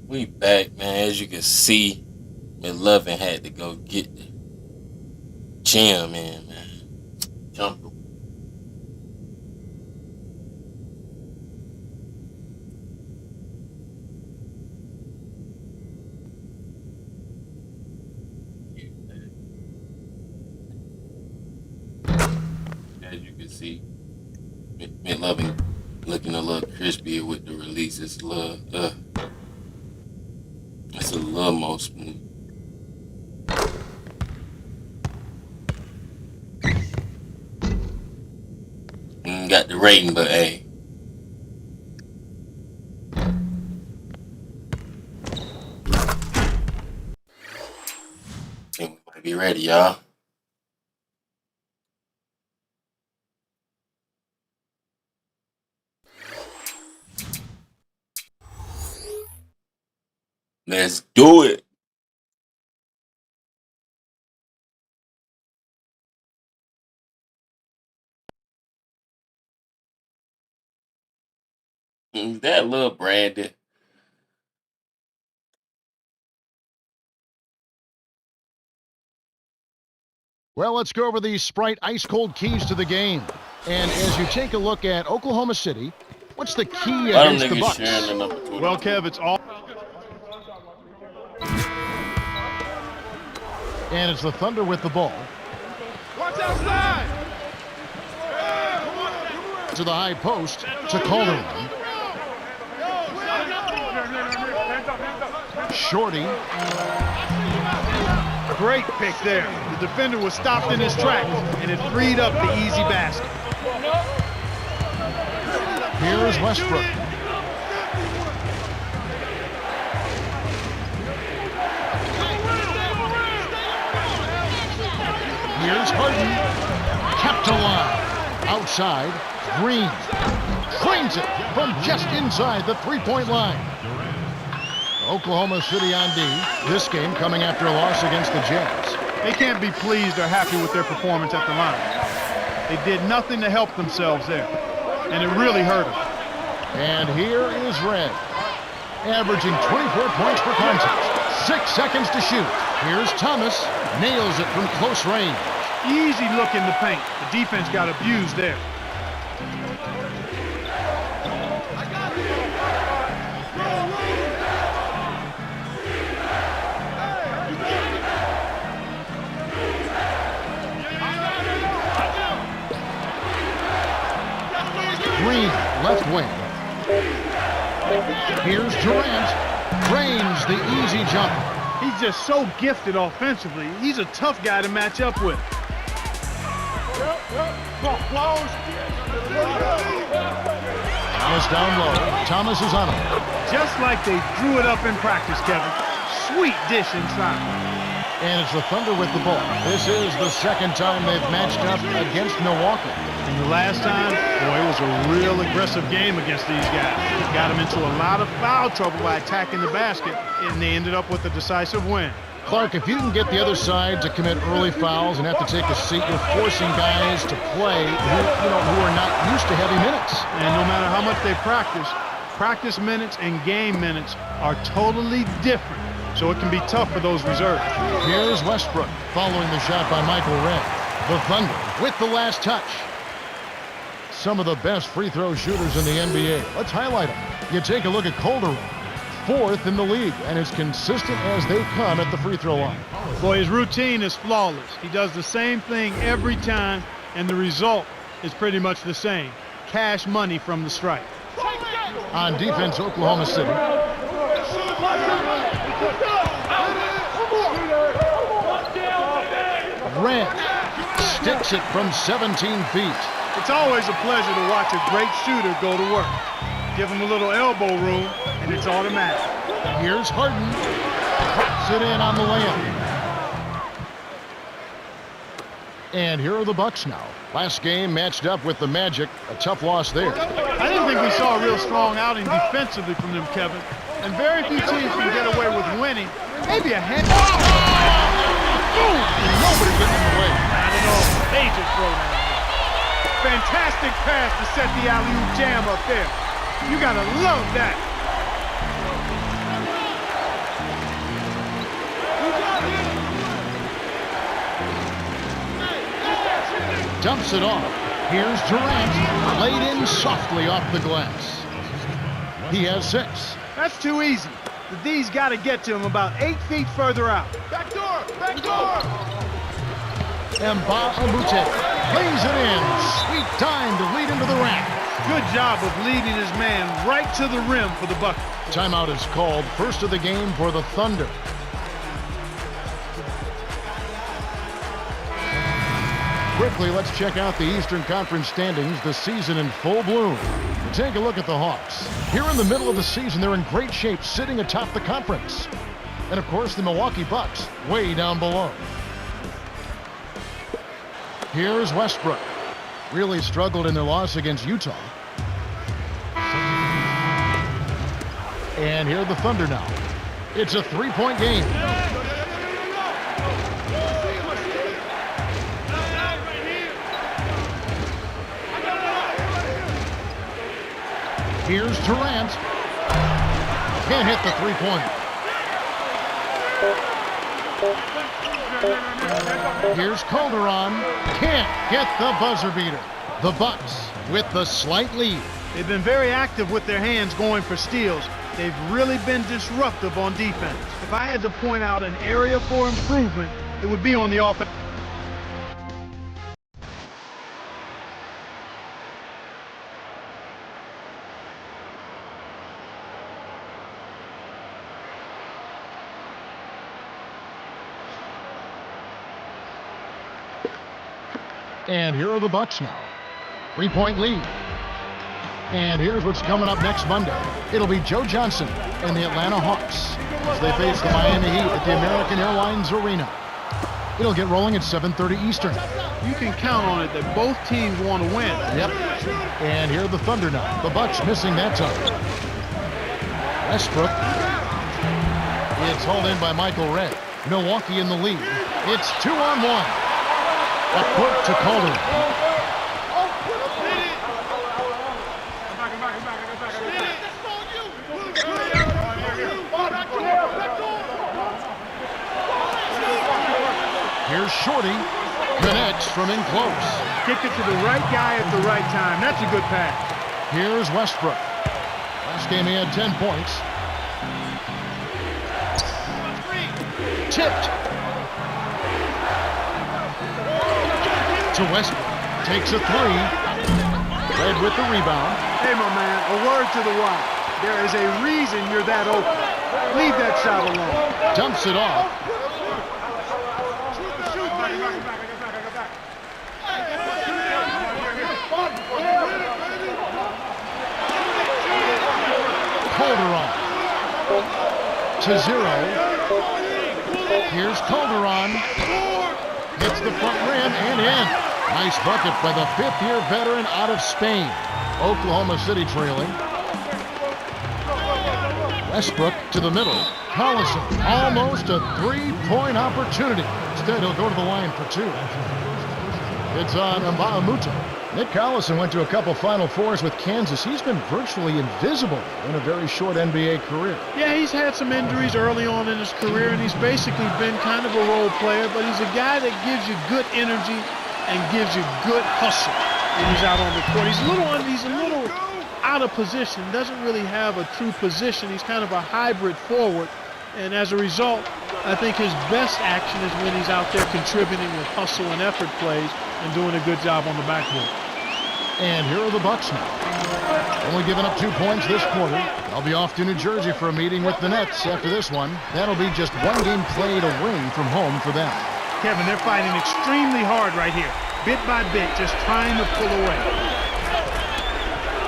We back, man. As you can see, McLoven had to go get the gym in, man. Jumper. As you can see, McLovin looking a little crispy with the release. It's a little more smooth. Got the rating, but hey. Think we might be ready, y'all. Let's do it. That little Brandon. Well, let's go over the Sprite ice-cold keys to the game. And as you take a look at Oklahoma City, what's the key against the Bucks? Well, Kev, it's all... And it's the Thunder with the ball. Watch outside! To the high post to Calderon. Shorty. Great pick there. The defender was stopped in his tracks, and it freed up the easy basket. Here's Westbrook. Here's Harden. Kept alive. Outside. Green. Trains it from just inside the three-point line. Oklahoma City on D. This game coming after a loss against the Jazz. They can't be pleased or happy with their performance at the line. They did nothing to help themselves there, and it really hurt them. And here is Red, averaging 24 points per contest. 6 seconds to shoot. Here's Thomas, nails it from close range. Easy look in the paint. The defense got abused there. Green, left wing. Here's Durant. Drains the easy jumper. He's just so gifted offensively. He's a tough guy to match up with. Thomas down low. Thomas is on him. Just like they drew it up in practice, Kevin. Sweet dish inside. And it's the Thunder with the ball. This is the second time they've matched up against Milwaukee. And the last time, boy, it was a real aggressive game against these guys. Got them into a lot of foul trouble by attacking the basket, and they ended up with a decisive win. Clark, if you can get the other side to commit early fouls and have to take a seat, you're forcing guys to play who are not used to heavy minutes. And no matter how much they practice minutes and game minutes are totally different. So it can be tough for those reserves. Here's Westbrook following the shot by Michael Red. The Thunder with the last touch. Some of the best free throw shooters in the NBA. Let's highlight them. You take a look at Calderon, 4th in the league, and as consistent as they come at the free throw line. Boy, his routine is flawless. He does the same thing every time, and the result is pretty much the same. Cash money from the stripe. On defense, Oklahoma City. Red sticks it from 17 feet. It's always a pleasure to watch a great shooter go to work. Give him a little elbow room, and it's automatic. Here's Harden. Puts it in on the layup. And here are the Bucks now. Last game matched up with the Magic. A tough loss there. I didn't think we saw a real strong outing defensively from them, Kevin. And very few teams can get away with winning. Maybe a hand. Nobody getting in the way. Not at all. Major throwdown. Fantastic pass to set the alley-oop jam up there. You gotta love that. Dumps it off. Here's Durant. Laid in softly off the glass. He has 6. That's too easy. The D's got to get to him about 8 feet further out. Back door! Back door! Mbamute lays it in. Sweet time to lead into the rack. Good job of leading his man right to the rim for the bucket. Timeout is called. First of the game for the Thunder. Quickly, let's check out the Eastern Conference standings, the season in full bloom. Take a look at the Hawks. Here in the middle of the season, they're in great shape, sitting atop the conference. And, of course, the Milwaukee Bucks, way down below. Here's Westbrook. Really struggled in their loss against Utah. And here are the Thunder now. It's a 3-point game. Here's Durant. Can't hit the 3-pointer. Here's Calderon. Can't get the buzzer beater. The Bucks with the slight lead. They've been very active with their hands going for steals. They've really been disruptive on defense. If I had to point out an area for improvement, it would be on the offense. And here are the Bucks now. 3-point lead. And here's what's coming up next Monday. It'll be Joe Johnson and the Atlanta Hawks as they face the Miami Heat at the American Airlines Arena. It'll get rolling at 7:30 Eastern. You can count on it that both teams want to win. Yep. And here are the Thunder now. The Bucks missing that time. Westbrook. It's hauled in by Michael Red. Milwaukee in the lead. It's 2-on-1. A court to Calder. Here's Shorty. Connects from in close. Kick it to the right guy at the right time. That's a good pass. Here's Westbrook. Last game he had 10 points. Tipped. To Westbrook. Takes a 3. Red with the rebound. Hey, my man, a word to the wise. There is a reason you're that open. Leave that shot alone. Dumps it off. Calderon. To 0. Here's Calderon. Hits the front rim and in. Nice bucket by the 5th-year veteran out of Spain. Oklahoma City trailing. Westbrook to the middle. Collison, almost a 3-point opportunity. Instead, he'll go to the line for 2. It's on Mbamute. Nick Collison went to a couple Final Fours with Kansas. He's been virtually invisible in a very short NBA career. Yeah, he's had some injuries early on in his career, and he's basically been kind of a role player, but he's a guy that gives you good energy and gives you good hustle when he's out on the court. He's a little out of position, doesn't really have a true position. He's kind of a hybrid forward, and as a result, I think his best action is when he's out there contributing with hustle and effort plays and doing a good job on the backboard. And here are the Bucks now. Only giving up 2 points this quarter. I'll be off to New Jersey for a meeting with the Nets after this one. That'll be just 1 game played away from home for them. Kevin, they're fighting extremely hard right here. Bit by bit, just trying to pull away.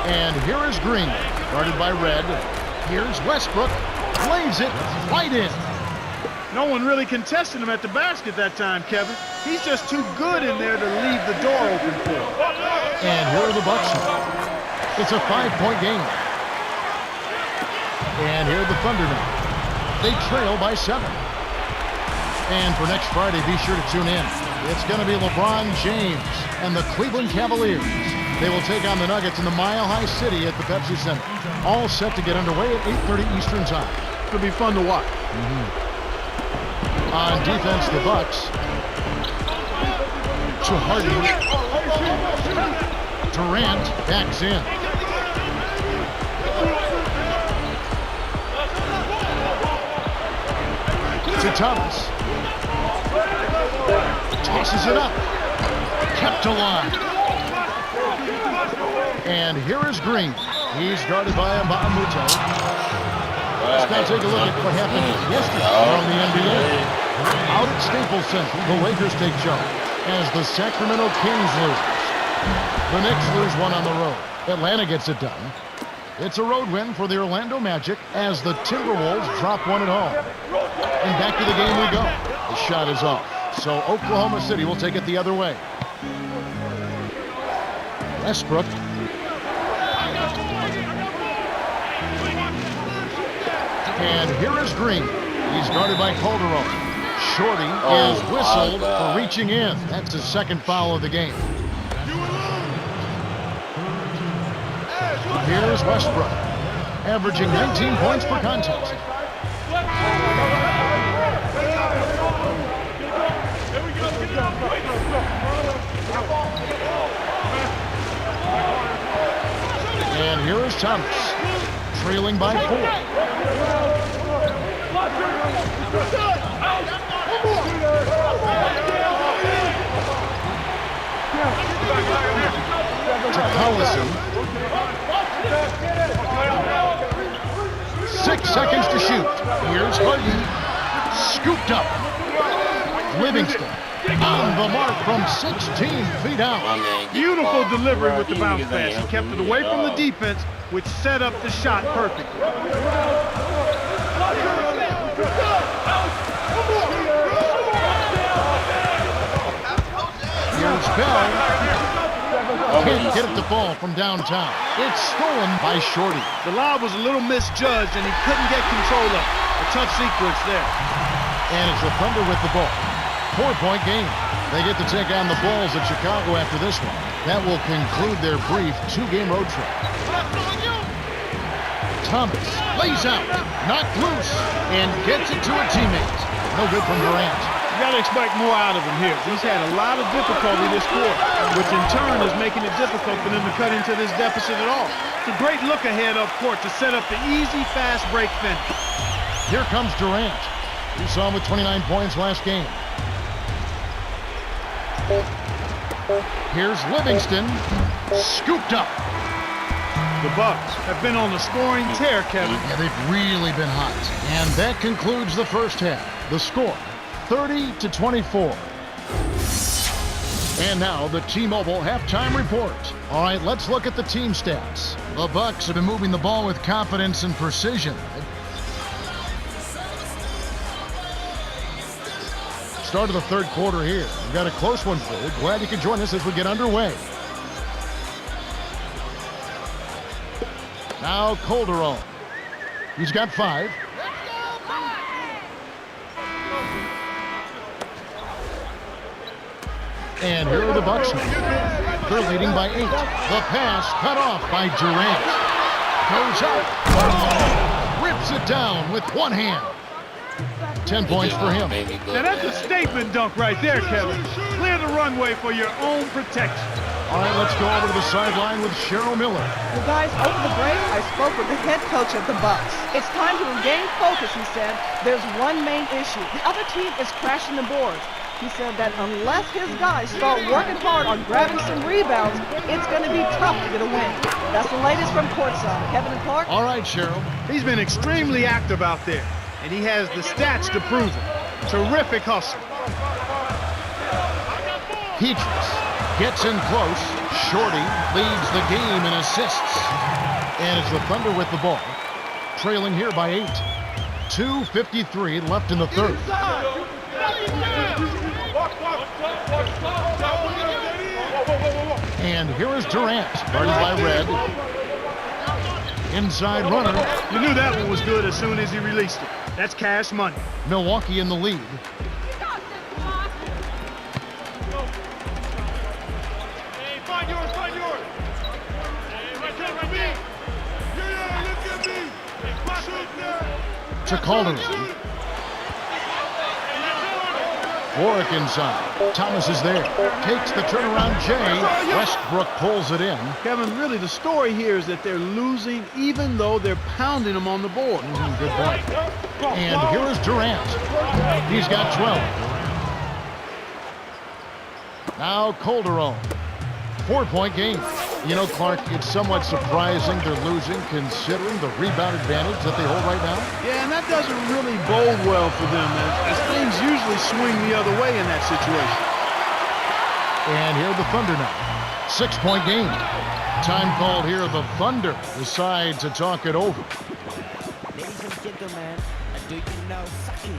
And here is Green, guarded by Red. Here's Westbrook. Lays it right in. No one really contested him at the basket that time, Kevin. He's just too good in there to leave the door open for him. And here are the Bucks now. It's a 5-point game. And here are the Thunder now. They trail by 7. And for next Friday, be sure to tune in. It's going to be LeBron James and the Cleveland Cavaliers. They will take on the Nuggets in the Mile High City at the Pepsi Center. All set to get underway at 8:30 Eastern Time. It'll be fun to watch. On defense, the Bucks. To Harden. Durant backs in. To Thomas. Tosses it up. Kept alive. And here is Green. He's guarded by Mbamute. Let's now take a look at what happened yesterday from the NBA. Out at Staples Center, the Lakers take charge as the Sacramento Kings lose. The Knicks lose one on the road. Atlanta gets it done. It's a road win for the Orlando Magic as the Timberwolves drop one at home. And back to the game we go. The shot is off. So Oklahoma City will take it the other way. Westbrook. And here is Green. He's guarded by Calderon. Shorty is whistled for reaching in. That's his second foul of the game. Here's Westbrook, averaging 19 points per contest. And here is Thomas, trailing by 4. To Collison. 6 seconds to shoot. Here's Harden. Scooped up. Livingston on the mark from 16 feet out. Beautiful delivery with the bounce pass. He kept it away from the defense, which set up the shot perfectly. Here's Bell. Can't get it to fall from downtown. It's stolen by Shorty. The lob was a little misjudged, and he couldn't get control of it. A tough sequence there. And it's the Thunder with the ball. 4-point game. They get to take on the Bulls at Chicago after this one. That will conclude their brief 2-game road trip. Thomas lays out, knocked loose, and gets it to a teammate. No good from Durant. You got to expect more out of him here. He's had a lot of difficulty this quarter, which in turn is making it difficult for them to cut into this deficit at all. It's a great look ahead up court to set up the easy, fast break finish. Here comes Durant. We saw him with 29 points last game. Here's Livingston, scooped up. The Bucks have been on the scoring tear, Kevin. Yeah, they've really been hot. And that concludes the first half. The score, 30-24. And now the T-Mobile halftime report. All right, let's look at the team stats. The Bucks have been moving the ball with confidence and precision. Start of the third quarter here. We've got a close one for you. Glad you could join us as we get underway. Now Calderon. He's got 5. And here are the Bucks now. They're leading by 8. The pass cut off by Durant. Goes up. Rips it down with one hand. 10 points for him. Now that's a statement dunk right there, Kevin. Clear the runway for your own protection. All right, let's go over to the sideline with Cheryl Miller. Well, guys, over the break, I spoke with the head coach of the Bucks. It's time to regain focus, he said. There's one main issue. The other team is crashing the boards. He said that unless his guys start working hard on grabbing some rebounds, it's going to be tough to get a win. That's the latest from courtside. Kevin and Clark? All right, Cheryl. He's been extremely active out there, and he has the stats to prove it. Terrific hustle. Peaches gets in close. Shorty leads the game in assists. And it's the Thunder with the ball. Trailing here by 8. 2:53 left in the third. And here is Durant, guarded by Red. Inside runner. You knew that one was good as soon as he released it. That's cash money. Milwaukee in the lead. To Calderon. Warwick inside. Thomas is there. Takes the turnaround Jay. Westbrook pulls it in. Kevin, really the story here is that they're losing even though they're pounding them on the board. Good point. And here is Durant. He's got 12. Now Calderon. 4-point game. You know, Clark, it's somewhat surprising they're losing considering the rebound advantage that they hold right now. Yeah, and that doesn't really bode well for them as things usually swing the other way in that situation. And here the Thunder now. 6-point game. Time called here. The Thunder decide to talk it over. Ladies and gentlemen, do you know Saki?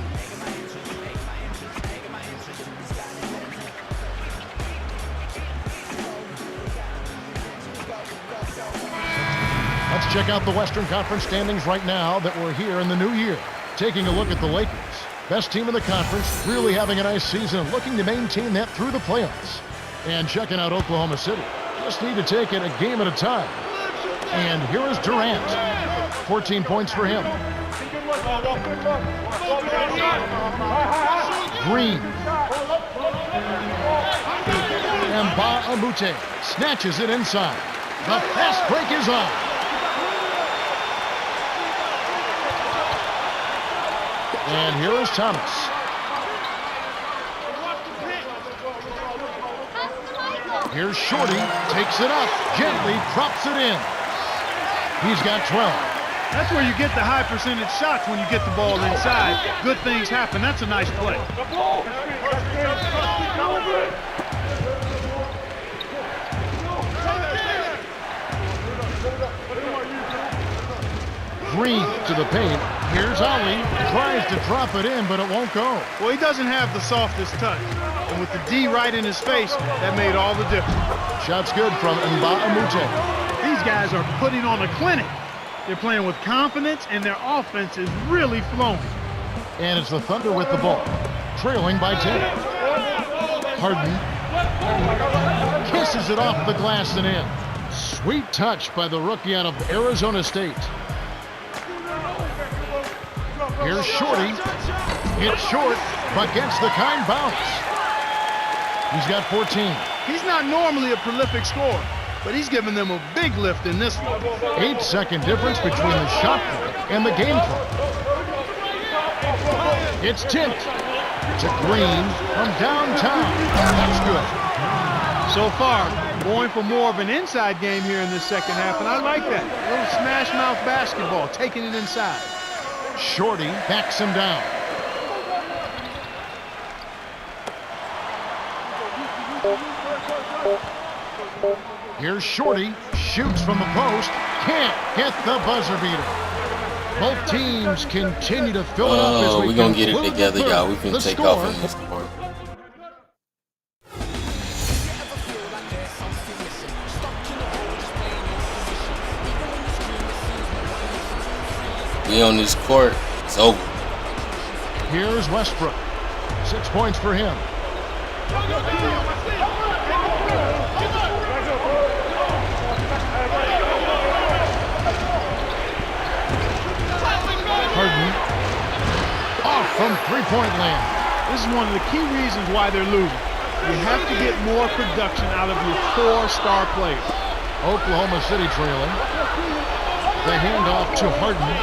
Let's check out the Western Conference standings right now that we're here in the new year. Taking a look at the Lakers. Best team in the conference, really having a nice season, looking to maintain that through the playoffs. And checking out Oklahoma City. Just need to take it a game at a time. And here is Durant. 14 points for him. Green. Mbamute snatches it inside. The fast break is on. And here is Thomas. Here's Shorty, takes it up, gently drops it in. He's got 12. That's where you get the high percentage shots when you get the ball inside. Good things happen. That's a nice play. Green to the paint. Here's Ali. Tries to drop it in, but it won't go. Well, he doesn't have the softest touch. And with the D right in his face, that made all the difference. Shot's good from Mbamute. These guys are putting on a clinic. They're playing with confidence, and their offense is really flowing. And it's the Thunder with the ball. Trailing by 10. Harden kisses it off the glass and in. Sweet touch by the rookie out of Arizona State. Here's Shorty. It's short, but gets the kind bounce. He's got 14. He's not normally a prolific scorer, but he's given them a big lift in this one. 8-second difference between the shot clock and the game clock. It's tipped to Green from downtown. That's good. So far, going for more of an inside game here in this second half, and I like that. A little smash mouth basketball, taking it inside. Shorty backs him down. Here's Shorty, shoots from the post, can't get the buzzer beater. Both teams continue to fill it up as we're gonna get it together, y'all. We can take off in this part. We on this court, it's over. Here's Westbrook. 6 points for him. Harden. Off from three-point land. This is one of the key reasons why they're losing. You have to get more production out of your 4 star players. Oklahoma City trailing. The handoff to Harden.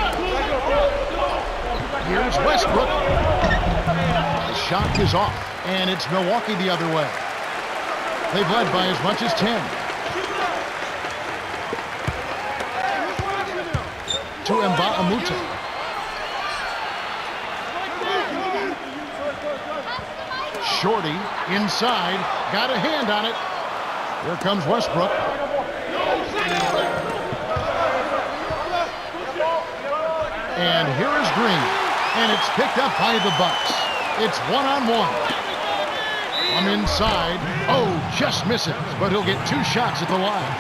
Here's Westbrook. The shot is off, and it's Milwaukee the other way. They've led by as much as 10. To Mbamute. Shorty inside, got a hand on it. Here comes Westbrook. And here is Green, and it's picked up by the Bucks. It's one-on-one. From inside, just misses, but he'll get 2 shots at the line.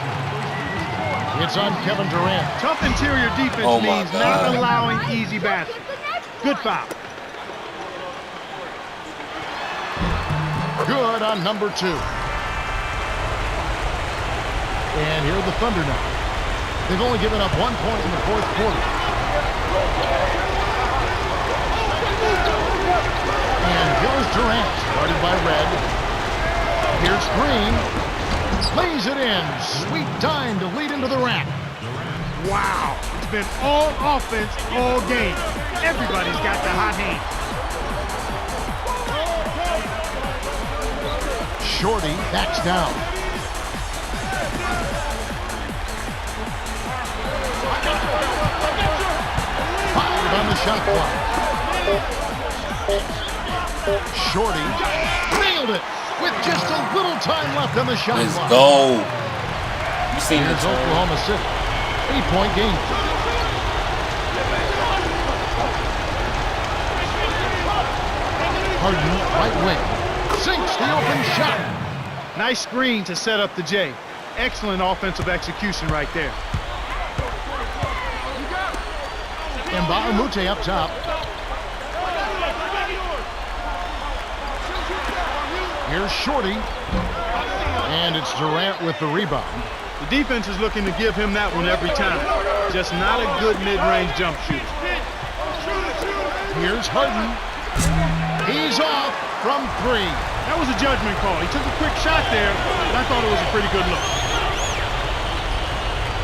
It's on Kevin Durant. Tough interior defense means not allowing easy baskets. Good foul. Good on number 2. And here are the Thunder now. They've only given up 1 point in the 4th quarter. And Here's Durant, guarded by Red. Here's Green. Lays it in. Sweet dime to lead into the rack. Wow. It's been all offense all game. Everybody's got the hot hand. Shorty backs down. Five on the shot clock. Shorty nailed it with just a little time left on the shot Let's clock. go. You seen the Here's turn? Oklahoma City. 8-point game. Harden, right wing. Sinks the open shot. Nice screen to set up the J. Excellent offensive execution right there. Mute up top. Here's Shorty. And it's Durant with the rebound. The defense is looking to give him that one every time. Just not a good mid-range jump shooter. Here's Harden. He's off from three. That was a judgment call. He took a quick shot there, but I thought it was a pretty good look.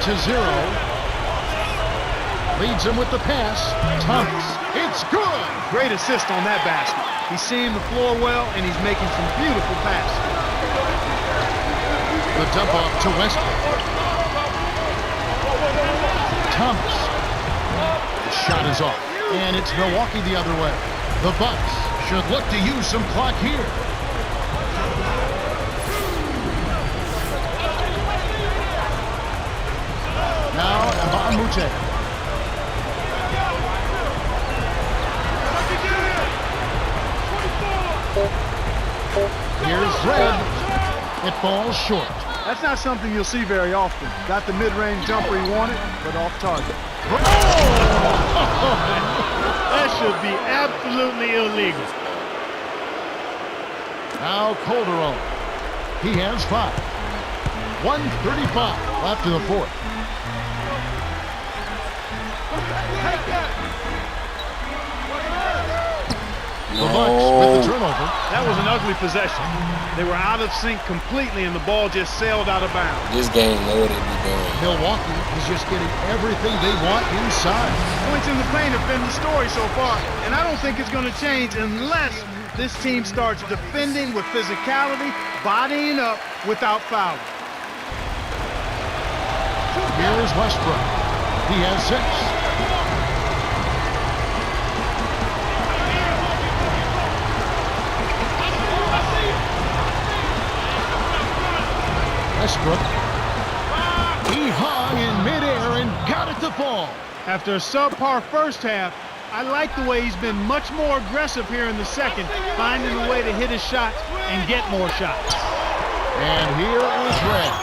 To zero. Leads him with the pass. Thomas. It's good. Great assist on that basket. He's seeing the floor well, and he's making some beautiful passes. The dump off to Westbrook. Thomas. The shot is off. And it's Milwaukee the other way. The Bucks should look to use some clock here. Now, Mute. Here's Red. It falls short. That's not something you'll see very often. Got the mid-range jumper he wanted, but off target. That should be absolutely illegal. Now Calderon. He has 5. 1:35 left in the fourth. The Bucks with the turnover. That was an ugly possession. They were out of sync completely, and the ball just sailed out of bounds. This game, know what they be doing. Milwaukee is just getting everything they want inside. Points in the paint have been the story so far, and I don't think it's going to change unless this team starts defending with physicality, bodying up without fouling. Here's Westbrook. He has 6. Westbrook. He hung in midair and got it to fall. After a subpar first half, I like the way he's been much more aggressive here in the second, finding a way to hit his shots and get more shots. And here is Red.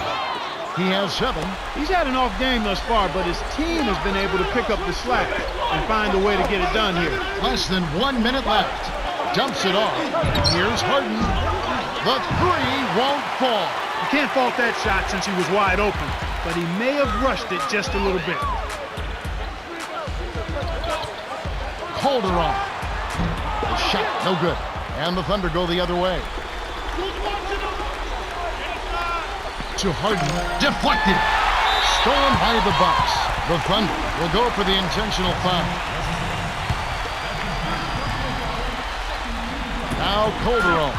He has 7. He's had an off game thus far, but his team has been able to pick up the slack and find a way to get it done here. Less than 1 minute left. Dumps it off. Here's Harden. The 3 won't fall. You can't fault that shot since he was wide open, but he may have rushed it just a little bit. Calderon. The shot, no good. And the Thunder go the other way. To Harden. Deflected. Stolen by the Bucks. The Thunder will go for the intentional foul. Now Calderon.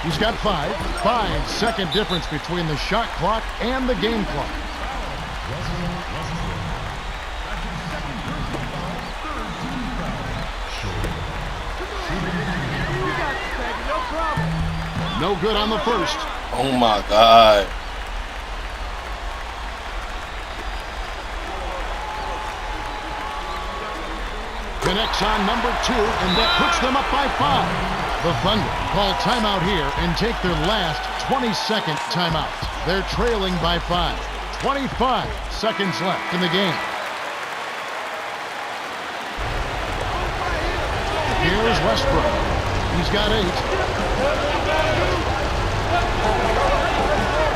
He's got 5. 5-second difference between the shot clock and the game clock. No good on the first. Oh my God. Connects on number 2, and that puts them up by 5. The Thunder call timeout here and take their last 22nd timeout. They're trailing by 5. 25 seconds left in the game. Here's Westbrook. He's got 8.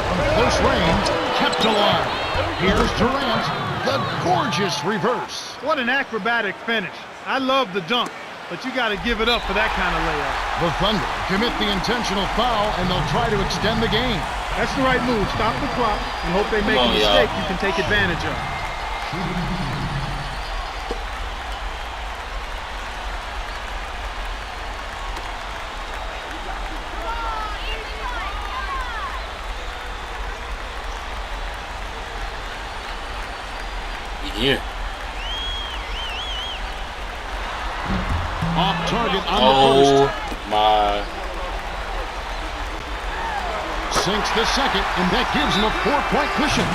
From close range, kept alive. Here's Durant. The gorgeous reverse. What an acrobatic finish. I love the dunk, but you got to give it up for that kind of layup. The Thunder commit the intentional foul, and they'll try to extend the game. That's the right move. Stop the clock and hope they make a mistake you can take advantage of. Here. Off target on the first. My. Sinks the second, and that gives them a 4-point cushion.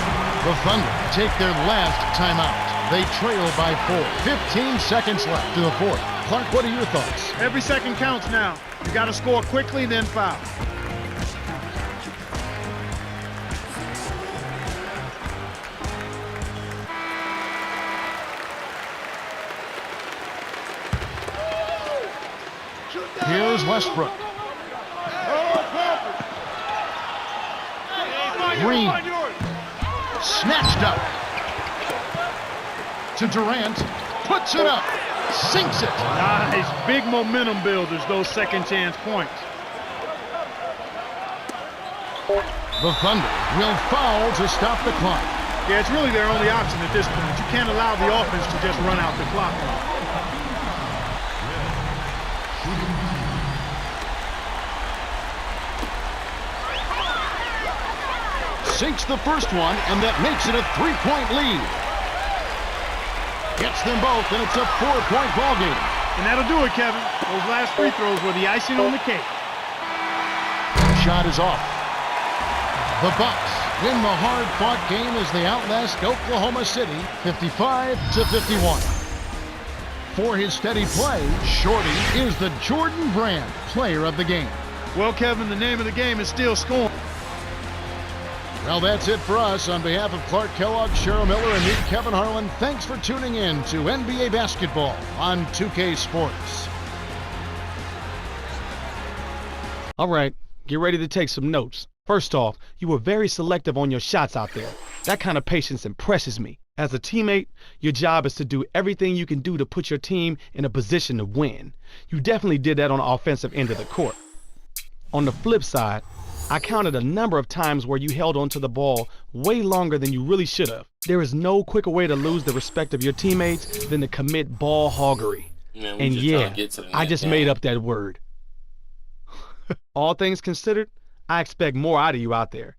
The Thunder take their last timeout. They trail by 4. 15 seconds left to the fourth. Clark, what are your thoughts? Every second counts now. You got to score quickly, then foul. Here's Westbrook. Green. Snatched up. To Durant. Puts it up. Sinks it. Nice. Big momentum builders, those second chance points. The Thunder will foul to stop the clock. Yeah, it's really their only option at this point. You can't allow the offense to just run out the clock. Sinks the first one, and that makes it a 3-point lead. Gets them both, and it's a 4-point ball game. And that'll do it, Kevin. Those last free throws were the icing on the cake. Shot is off. The Bucks win the hard-fought game as they outlast Oklahoma City 55-51. For his steady play, Shorty is the Jordan Brand player of the game. Well, Kevin, the name of the game is still scoring. Well, that's it for us. On behalf of Clark Kellogg, Cheryl Miller, and me, Kevin Harlan, thanks for tuning in to NBA Basketball on 2K Sports. All right, get ready to take some notes. First off, you were very selective on your shots out there. That kind of patience impresses me. As a teammate, your job is to do everything you can do to put your team in a position to win. You definitely did that on the offensive end of the court. On the flip side, I counted a number of times where you held onto the ball way longer than you really should have. There is no quicker way to lose the respect of your teammates than to commit ball hoggery. Man, and yeah, I just made up that word. All things considered, I expect more out of you out there.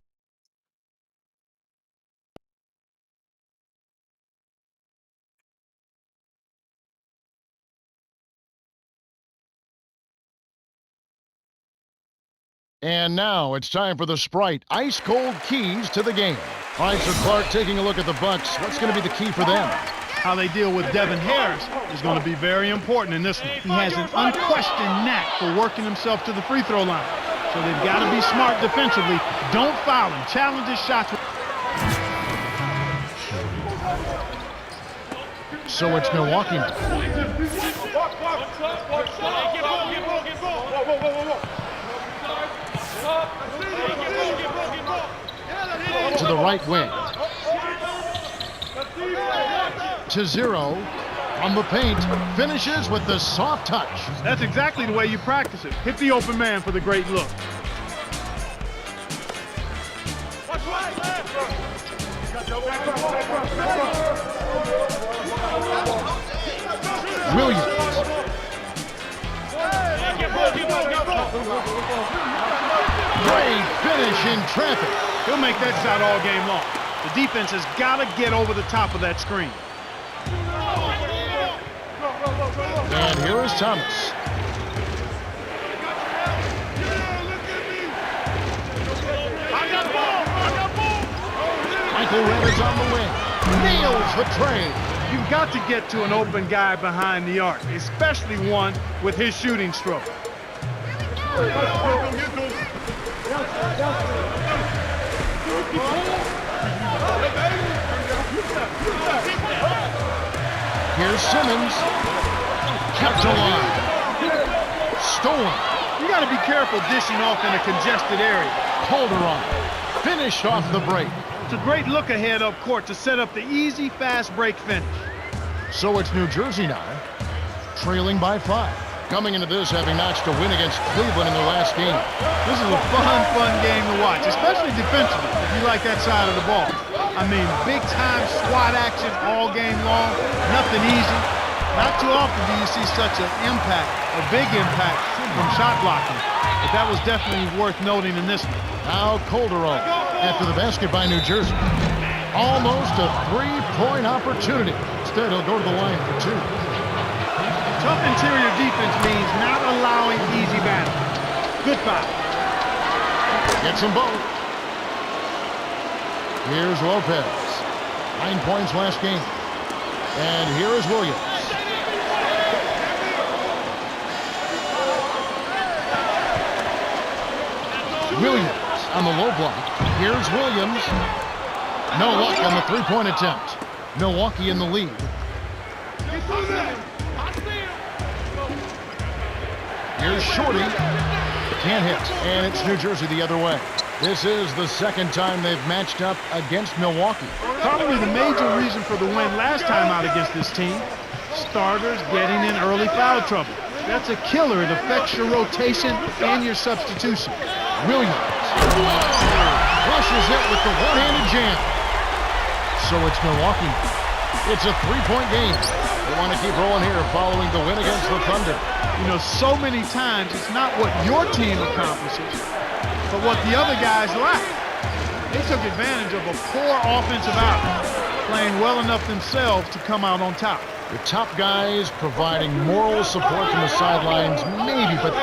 And now it's time for the Sprite ice-cold keys to the game. All right, so Clark, taking a look at the Bucks, what's going to be the key for them? How they deal with Devin Harris is going to be very important in this one. He has an unquestioned knack for working himself to the free throw line. So they've got to be smart defensively. Don't foul him. Challenge his shots. So it's Milwaukee. To the right wing. To zero. On the paint. Finishes with the soft touch. That's exactly the way you practice it. Hit the open man for the great look. Williams. Great finish in traffic. He'll make that shot all game long. The defense has got to get over the top of that screen. And here is Thomas. Michael Redd is on the wing. Nails the trade. You've got to get to an open guy behind the arc, especially one with his shooting stroke. Here's Simmons. Kept alive. Stolen. You got to be careful dishing off in a congested area. Calderon. Finished off the break. It's a great look ahead up court to set up the easy, fast break finish. So it's New Jersey now. trailing by 5. Coming into this, having notched a win against Cleveland in their last game. This is a fun game to watch, especially defensively, if you like that side of the ball. I mean, big-time SWAT action all game long, nothing easy. Not too often do you see such an impact, a big impact from shot blocking. But that was definitely worth noting in this one. Now Calderon after the basket by New Jersey. Almost a 3-point opportunity. Instead, he'll go to the line for 2. Tough interior defense means not allowing easy battle. Good foul. Gets them both. Here's Lopez. 9 points last game. And here is Williams. Williams on the low block. Here's Williams. No luck on the 3-point attempt. Milwaukee in the lead. Here's Shorty. Can't hit. And it's New Jersey the other way. This is the second time they've matched up against Milwaukee. Probably the major reason for the win last time out against this team. Starters getting in early foul trouble. That's a killer. It affects your rotation and your substitution. Williams flushes it with the one-handed jam. So it's Milwaukee. It's a 3-point game. They want to keep rolling here following the win against the Thunder. You know, so many times it's not what your team accomplishes, but what the other guys lack. They took advantage of a poor offensive out, playing well enough themselves to come out on top. The top guys providing moral support from the sidelines, maybe, but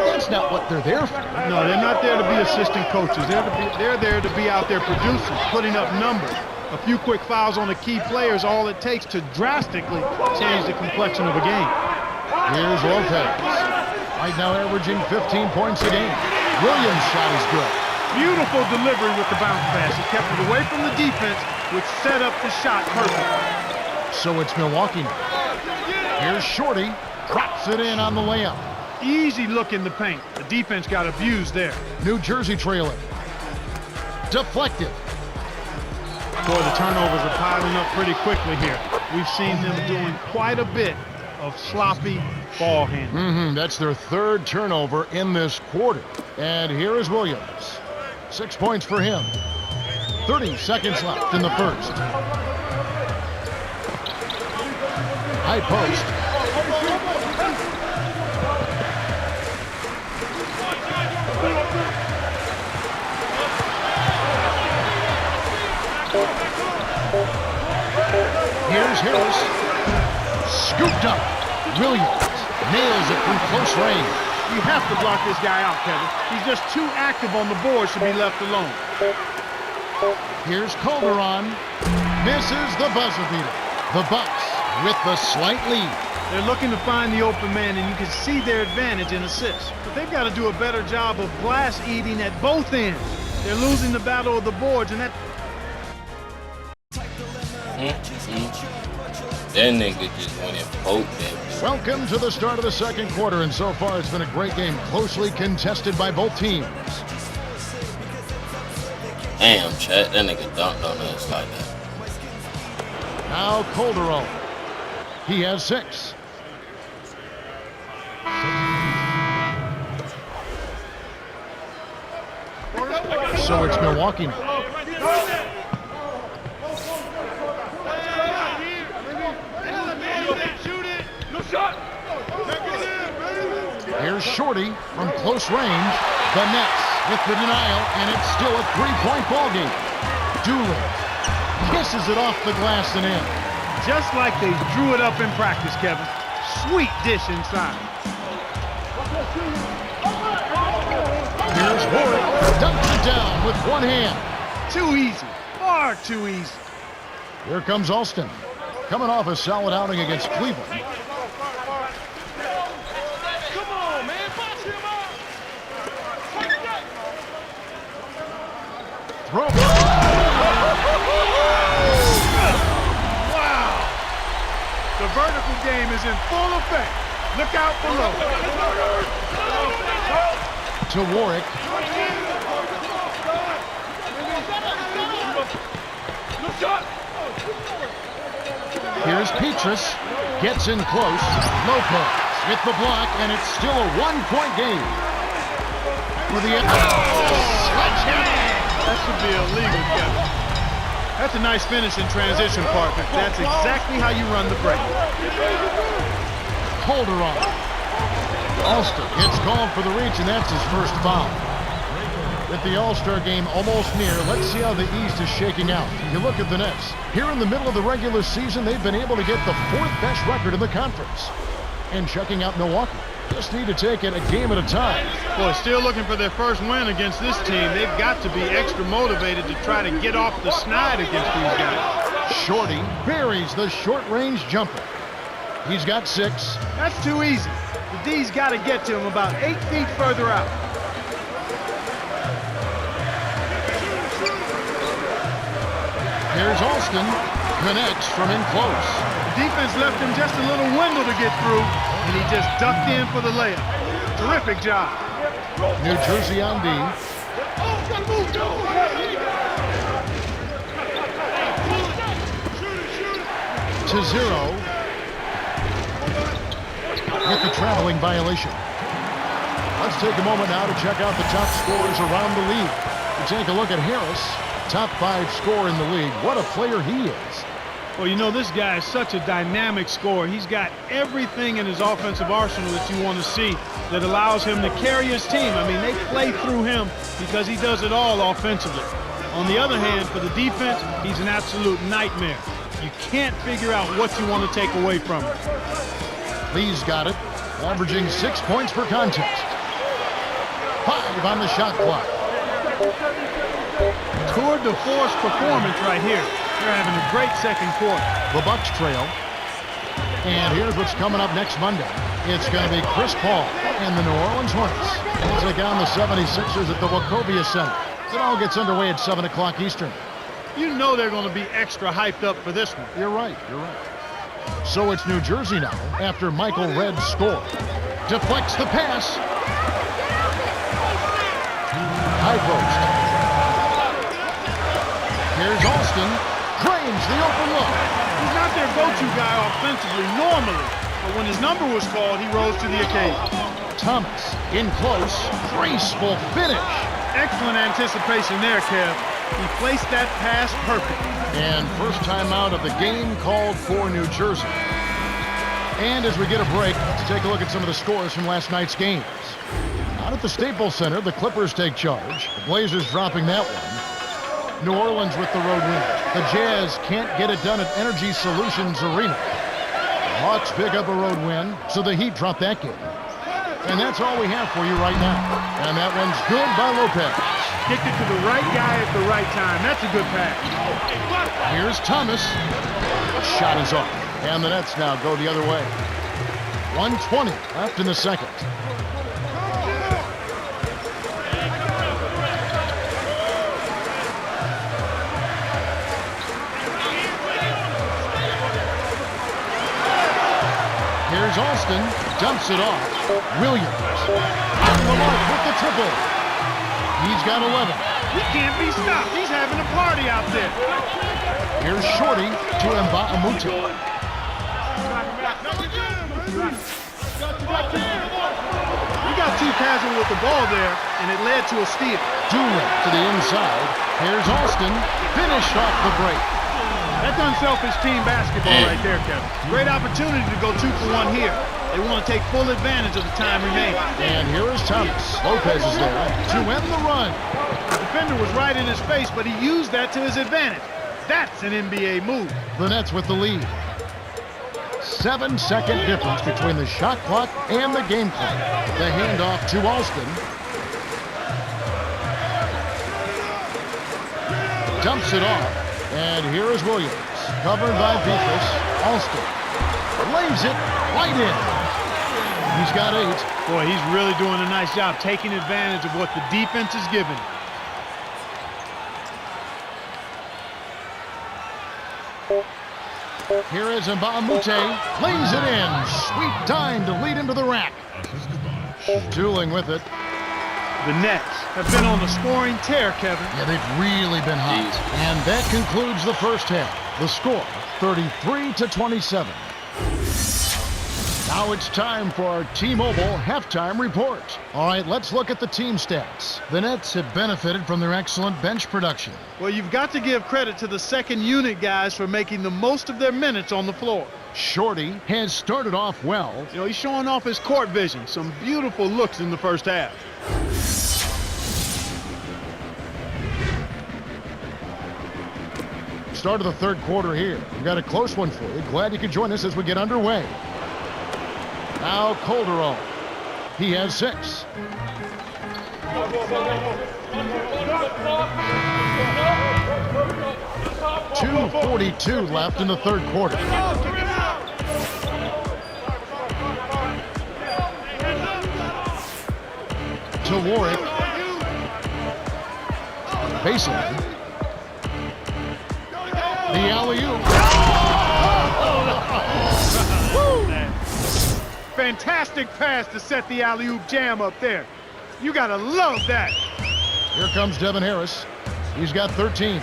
that's not what they're there for. No, they're not there to be assistant coaches. They're there to be out there producing, putting up numbers. A few quick fouls on the key players, all it takes to drastically change the complexion of a game. Here's Lopez. Right now averaging 15 points a game. Williams' shot is good. Beautiful delivery with the bounce pass. He kept it away from the defense, which set up the shot perfect. So it's Milwaukee now. Here's Shorty. Drops it in on the layup. Easy look in the paint. The defense got abused there. New Jersey trailing. Deflected. Boy, the turnovers are piling up pretty quickly here. We've seen them doing quite a bit of sloppy ball handling. That's their 3rd turnover in this quarter. And here is Williams. 6 points for him. 30 seconds left in the first. High post. Here's Harris. Scooped up. Williams nails it from close range. You have to block this guy out, Kevin. He's just too active on the boards to be left alone. Here's Calderon. Misses the buzzer beater. The Bucks with the slight lead. They're looking to find the open man, and you can see their advantage in assists. But they've got to do a better job of glass eating at both ends. They're losing the battle of the boards, and that... That nigga just went and poked that. Welcome to the start of the second quarter, and so far it's been a great game, closely contested by both teams. Damn, Chet, that nigga dunked on us like that. Now Calderon. He has 6. So it's Milwaukee now. Here's Shorty from close range. The Nets with the denial, and it's still a 3-point ball game. Doolin kisses it off the glass and in. Just like they drew it up in practice, Kevin. Sweet dish inside. Here's Warwick. Dunks it down with one hand. Too easy. Far too easy. Here comes Alston. Coming off a solid outing against Cleveland. Throw. Wow! The vertical game is in full effect. Look out below. To Warwick. Here's Petrus. Gets in close. Lopez with the block, and it's still a 1-point game. For the sledgehammer. That should be illegal, Kevin. That's a nice finish in transition, partner. That's exactly how you run the break. Calderon. Alston gets called for the reach, and that's his first foul. With the All-Star game almost near, let's see how the East is shaking out. You look at the Nets. Here in the middle of the regular season, they've been able to get the 4th best record in the conference. And checking out Milwaukee. Just need to take it a game at a time. Boy, still looking for their first win against this team. They've got to be extra motivated to try to get off the snide against these guys. Shorty buries the short-range jumper. He's got 6. That's too easy. The D's got to get to him about 8 feet further out. Here's Alston. Connects from in close. The defense left him just a little window to get through, and he just ducked in for the layup. Terrific job. New Jersey on D. To 0. With the traveling violation. Let's take a moment now to check out the top scorers around the league. We take a look at Harris, top 5 scorer in the league. What a player he is. Well, you know, this guy is such a dynamic scorer. He's got everything in his offensive arsenal that you want to see that allows him to carry his team. I mean, they play through him because he does it all offensively. On the other hand, for the defense, he's an absolute nightmare. You can't figure out what you want to take away from him. Lee's got it, averaging 6 points per contest. 5 on the shot clock. Tour de force performance right here. They're having a great second quarter. The Bucks trail. And here's what's coming up next Monday. It's going to be Chris Paul and the New Orleans Hornets. They'll take on the 76ers at the Wachovia Center. It all gets underway at 7 o'clock Eastern. You know they're going to be extra hyped up for this one. You're right, you're right. So it's New Jersey now after Michael Redd scored. Deflects the pass. High post. Here's Alston. Drains the open look. He's not their go-to guy offensively normally, but when his number was called, he rose to the occasion. Thomas in close. Graceful finish. Excellent anticipation there, Kev. He placed that pass perfectly. And first timeout of the game called for New Jersey. And as we get a break, let's take a look at some of the scores from last night's games. Out at the Staples Center, the Clippers take charge. The Blazers dropping that one. New Orleans with the road win. The Jazz can't get it done at Energy Solutions Arena. The Hawks pick up a road win, so the Heat drop that game. And that's all we have for you right now. And that one's good by Lopez. Kicked it to the right guy at the right time. That's a good pass. Here's Thomas. Shot is off. And the Nets now go the other way. 1:20 left in the second. Here's Alston. Dumps it off. Williams. On the mark with the triple. He's got 11. He can't be stopped. He's having a party out there. Here's Shorty to Mba'amoute. He got too casual with the ball there, and it led to a steal. Doolin to the inside. Here's Alston. Finished off the break. That's unselfish team basketball right there, Kevin. Great opportunity to go 2 for 1 here. They want to take full advantage of the time remaining. And here is Thomas. Lopez is there to end the run. The defender was right in his face, but he used that to his advantage. That's an NBA move. The Nets with the lead. 7-second difference between the shot clock and the game clock. The handoff to Alston. Dumps it off. And here is Williams. Covered by Petrus. Alston lays it right in. He's got 8. Boy, he's really doing a nice job taking advantage of what the defense is giving. Here is Mba'amoute. Lays it in. Sweet dime to lead into the rack. Tooling with it. The Nets have been on a scoring tear, Kevin. Yeah, they've really been hot. And that concludes the first half. The score, 33-27. Now it's time for our T-Mobile halftime report. All right, let's look at the team stats. The Nets have benefited from their excellent bench production. Well, you've got to give credit to the second unit guys for making the most of their minutes on the floor. Shorty has started off well. You know, he's showing off his court vision. Some beautiful looks in the first half. Start of the third quarter here. We've got a close one for you. Glad you could join us as we get underway. Now Calderon. He has 6. .242 left in the third quarter. To Warwick. Baseline. The alley-oop. Fantastic pass to set the alley-oop jam up there. You gotta love that. Here comes Devin Harris. He's got 13.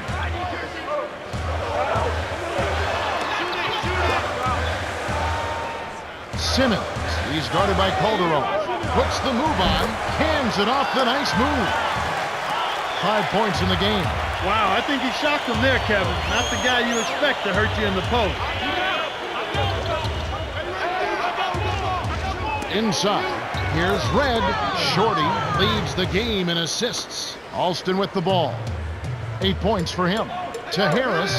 Simmons. He's guarded by Calderon. Puts the move on. Hands it off. The nice move. 5 points in the game. Wow, I think he shocked him there, Kevin. Not the guy you expect to hurt you in the post. Inside, here's Red. Shorty leads the game in assists. Alston with the ball. 8 points for him. To Harris.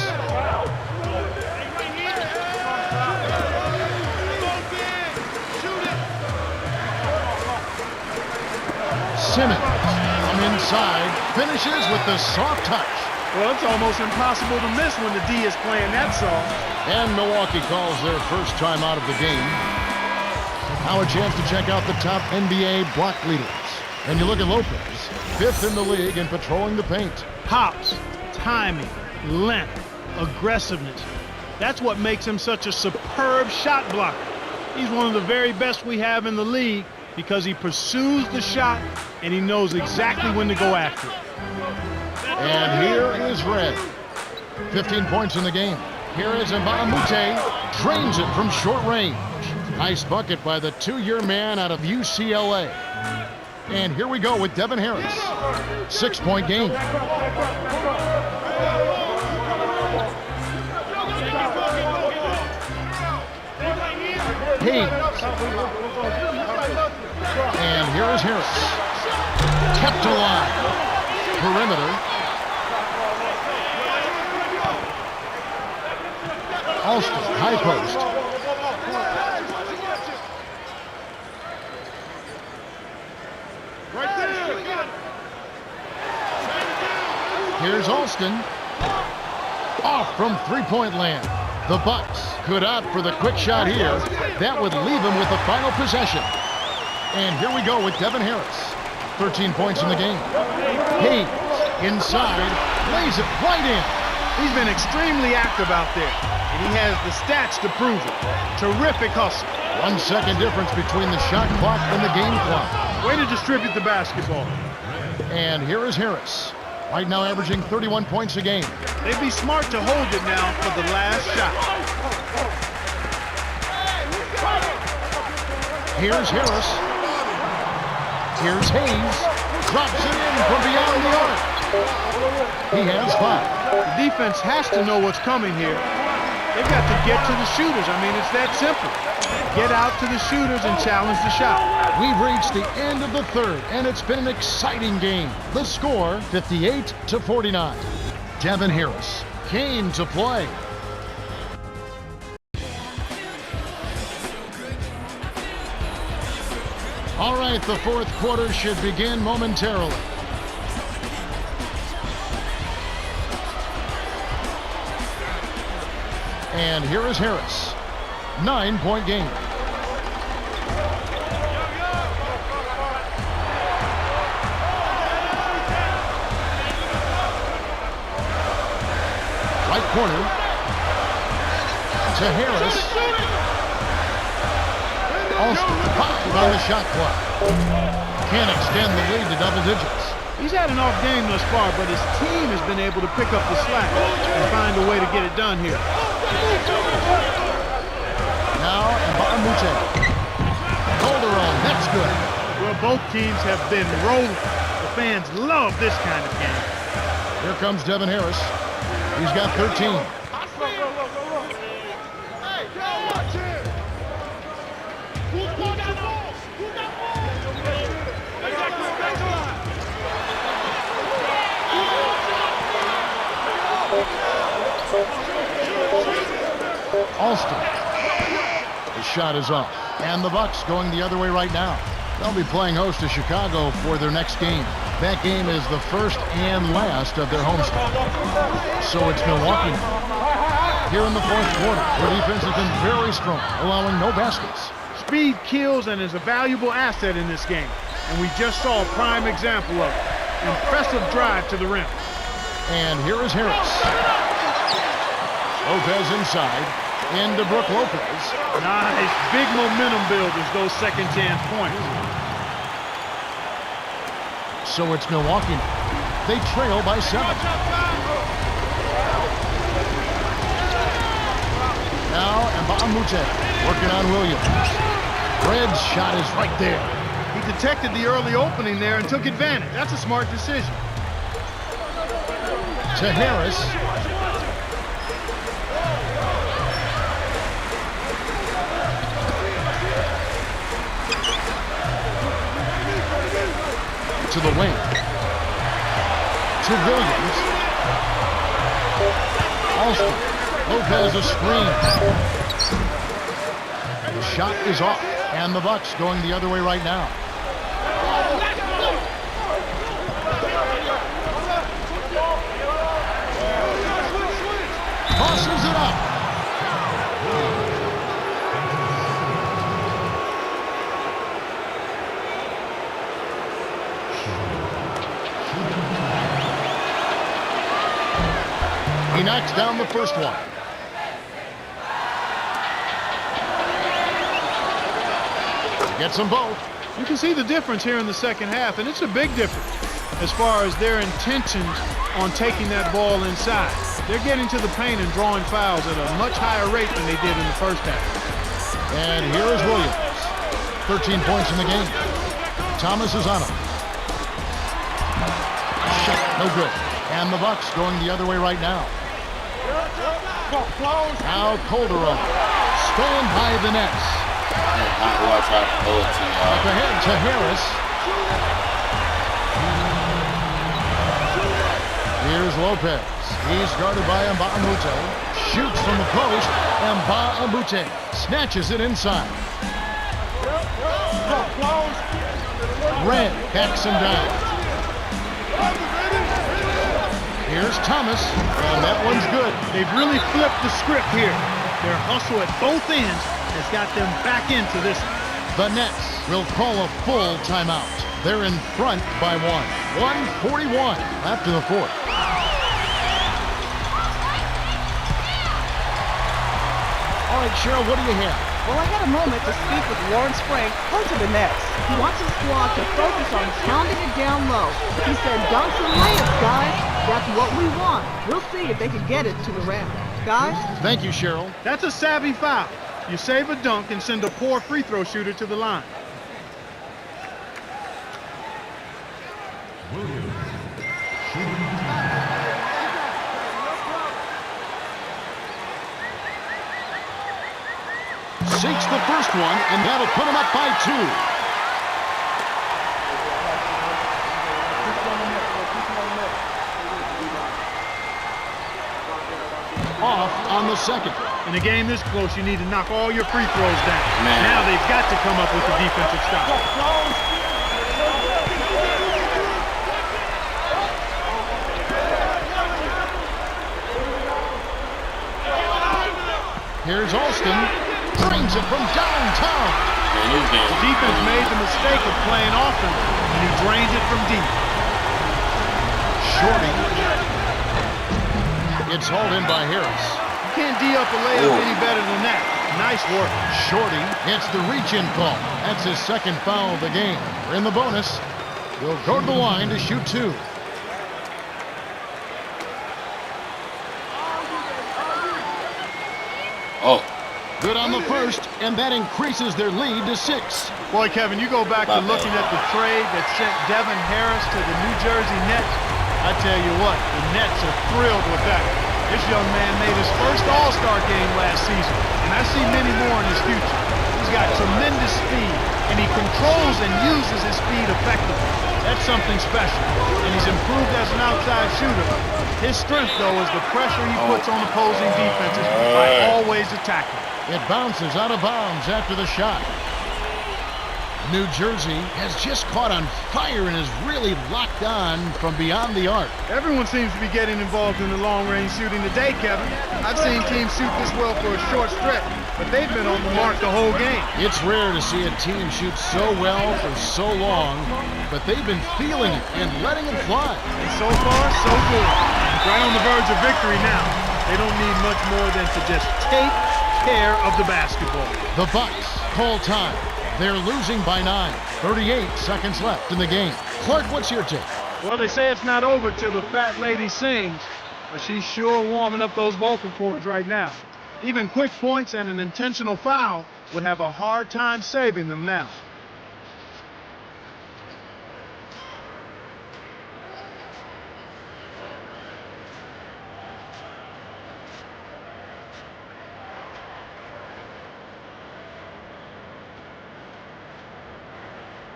Simmons from inside finishes with the soft touch. Well, it's almost impossible to miss when the D is playing that song. And Milwaukee calls their first time out of the game. Now a chance to check out the top NBA block leaders. And you look at Lopez, 5th in the league in patrolling the paint. Hops, timing, length, aggressiveness. That's what makes him such a superb shot blocker. He's one of the very best we have in the league because he pursues the shot and he knows exactly when to go after it. And here is Red. 15 points in the game. Here is Mbamute. Drains it from short range. Nice bucket by the 2-year man out of UCLA. And here we go with Devin Harris. 6-point game. Hayes. And here is Harris. Kept alive. Perimeter. Alston, high post. Here's Alston. Off from three-point land. The Bucks could opt for the quick shot here. That would leave him with the final possession. And here we go with Devin Harris. 13 points in the game. Hayes inside, lays it right in. He's been extremely active out there, and he has the stats to prove it. Terrific hustle. 1 second difference between the shot clock and the game clock. Way to distribute the basketball. And here is Harris. Right now averaging 31 points a game. They'd be smart to hold it now for the last shot. Here's Harris. Here's Hayes. Drops it in from beyond the arc. He has 5. The defense has to know what's coming here. They've got to get to the shooters. I mean, it's that simple. Get out to the shooters and challenge the shot. We've reached the end of the third, and it's been an exciting game. The score, 58-49. Devin Harris came to play. All right, the fourth quarter should begin momentarily. And here is Harris. 9-point game. Right corner to Harris. Alston 5 on the shot clock. Can't extend the lead to double digits. He's had an off game thus far, but his team has been able to pick up the slack and find a way to get it done here. Now, Mbamute. Calderon, that's good. Well, both teams have been rolling. The fans love this kind of game. Here comes Devin Harris. He's got 13. Alston. The shot is off. And the Bucks going the other way right now. They'll be playing host to Chicago for their next game. That game is the first and last of their homestand. So it's Milwaukee here in the fourth quarter. Their defense has been very strong, allowing no baskets. Speed kills and is a valuable asset in this game. And we just saw a prime example of it. Impressive drive to the rim. And here is Harris. Lopez inside. Into Brook Lopez. Nice. Big momentum builders, those second chance points. So it's Milwaukee. They trail by 7. Now Mbamute working on Williams. Red's shot is right there. He detected the early opening there and took advantage. That's a smart decision. To Harris. To the wing. To Williams. Alston. Lopez a screen. The shot is off. And the Bucks going the other way right now. Tosses it up. He knocks down the first one. Gets them both. You can see the difference here in the second half, and it's a big difference as far as their intentions on taking that ball inside. They're getting to the paint and drawing fouls at a much higher rate than they did in the first half. And here is Williams. 13 points in the game. Thomas is on him. Shot, no good. And the Bucks going the other way right now. Now Calderon. Stolen by the Nets. I try to pull it to y'all. Up ahead to Harris. Here's Lopez. He's guarded by Mbamute. Shoots from the post. Mbamute snatches it inside. Red backs him down. Here's Thomas, and that one's good. They've really flipped the script here. Their hustle at both ends has got them back into this. The Nets will call a full timeout. They're in front by 1. 1:41 after the fourth. All right, Cheryl, what do you have? Well, I had a moment to speak with Warren Spring, coach of the Nets. He wants his squad to focus on pounding it down low. He said, dunks and layups, guys. That's what we want. We'll see if they can get it to the rim. Guys? Thank you, Cheryl. That's a savvy foul. You save a dunk and send a poor free throw shooter to the line. Sinks the first one, and that'll put him up by 2. Off on the second. In a game this close, you need to knock all your free throws down. Man. Now they've got to come up with a defensive stop. Here's Alston. Drains it from downtown. Man, this game. The defense made the mistake of playing offense, and he drains it from deep. Shorty. It's hauled in by Harris. You can't D up a layup any better than that. Nice work. Shorty gets the reach-in call. That's his second foul of the game. We're in the bonus. He'll go to the line to shoot 2. first, and that increases their lead to 6. Boy, Kevin, you go back to looking at the trade that sent Devin Harris to the New Jersey Nets. I tell you what, the Nets are thrilled with that. This young man made his first All-Star game last season, and I see many more in his future. He's got tremendous speed, and he controls and uses his speed effectively. That's something special, and he's improved as an outside shooter. His strength, though, is the pressure he puts on opposing defenses by always attacking. It bounces out of bounds after the shot. New Jersey has just caught on fire and is really locked on from beyond the arc. Everyone seems to be getting involved in the long-range shooting today, Kevin. I've seen teams shoot this well for a short stretch, but they've been on the mark the whole game. It's rare to see a team shoot so well for so long, but they've been feeling it and letting it fly. And so far, so good. Right on the verge of victory now. They don't need much more than to just take care of the basketball. The Bucks call time. They're losing by 9. 38 seconds left in the game. Clark, what's your take? Well, they say it's not over till the fat lady sings, but she's sure warming up those vocal cords right now. Even quick points and an intentional foul would have a hard time saving them now.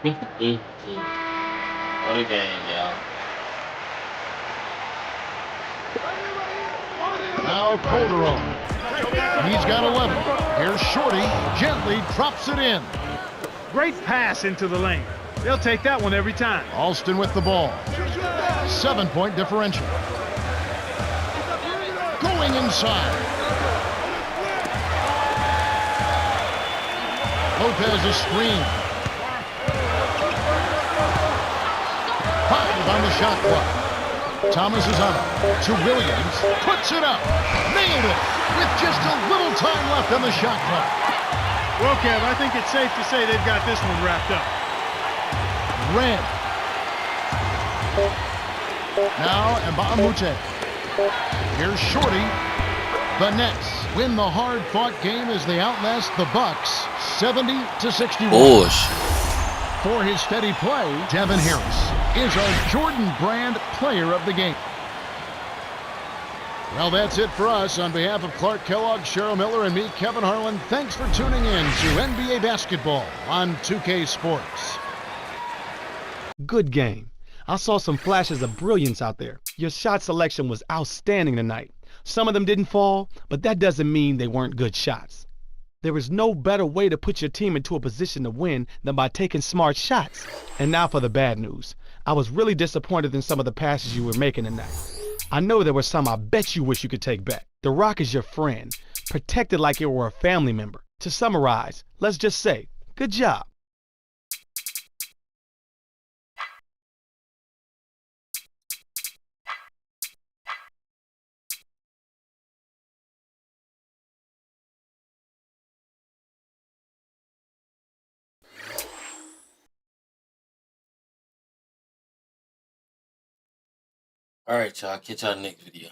What a game, y'all. Now Calderon. He's got 11. Here's Shorty. Gently drops it in. Great pass into the lane. They'll take that one every time. Alston with the ball. 7-point differential. Going inside. Lopez is screen. 5 on the shot clock. Thomas is on it. To Williams. Puts it up. Nailed it. With just a little time left on the shot clock. Well, Kev, I think it's safe to say they've got this one wrapped up. Red. Now Mbamute. Here's Shorty. The Nets win the hard-fought game as they outlast the Bucks 70-61. Bullshit. For his steady play, Devin Harris is our Jordan Brand Player of the Game. Well, that's it for us. On behalf of Clark Kellogg, Cheryl Miller, and me, Kevin Harlan, thanks for tuning in to NBA Basketball on 2K Sports. Good game. I saw some flashes of brilliance out there. Your shot selection was outstanding tonight. Some of them didn't fall, but that doesn't mean they weren't good shots. There is no better way to put your team into a position to win than by taking smart shots. And now for the bad news. I was really disappointed in some of the passes you were making tonight. I know there were some I bet you wish you could take back. The Rock is your friend. Protect it like it were a family member. To summarize, let's just say, good job. All right, y'all. Catch y'all next video.